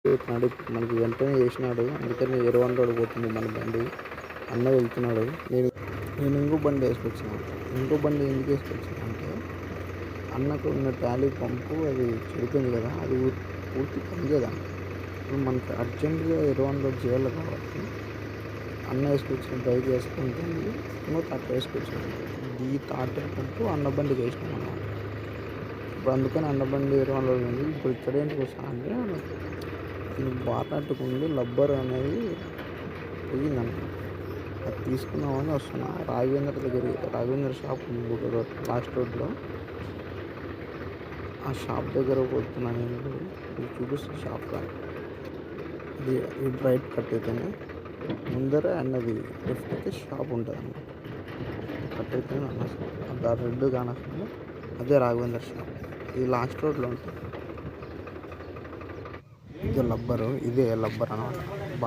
మనకి వెంటనే చేసినాడు. అందుకని ఎరవండి రోడ్ పోతుంది మన బండి. అన్న వెళ్తున్నాడు. నేను ఇంకో బండి వేసుకొచ్చిన. ఇంకో బండి ఎందుకు వేసుకొచ్చిన అంటే అన్నకు ఉన్న టాలీ పంపు అది చెడిపోయింది కదా, అది పూర్తి పనిచేయదండి. ఇప్పుడు మనకి అర్జెంటుగా ఎరవండి రోడ్ చేయాలి కాబట్టి అన్న వేసుకొచ్చిన బైక్ వేసుకుంటే ఇంకో తాట వేసుకొచ్చాను. ఈ తాట పంపు అన్న బండికి వేసినాం అన్నమాట. ఇప్పుడు అందుకని అన్న బండి ఎరవండి రోడ్ ఉంది. ఇప్పుడు ఇక్కడ ఏంటికి వస్తా అంటే దీనికి బార్నట్టుకుండి లబ్బర్ అనేది పోయిందన్నమాట. అది తీసుకుందామని వస్తున్నా. రాఘవేంద్ర షాప్ ఉంది లాస్ట్ రోడ్లో. ఆ షాప్ దగ్గర పోతున్నా నేను. ఇది చూపిస్తే షాప్ కానీ ఇది రైట్ కట్ అయితేనే ముందర అన్నది లెఫ్ట్ అయితే షాప్ ఉంటుంది అన్నమాట. కట్ అయితేనే అన్న షాప్. ఆ రెడ్ కానకుండా అదే రాఘవేంద్ర షాప్. ఇది లాస్ట్ రోడ్లో ఉంటుంది. ఇదే లబ్బర్ అనమాట.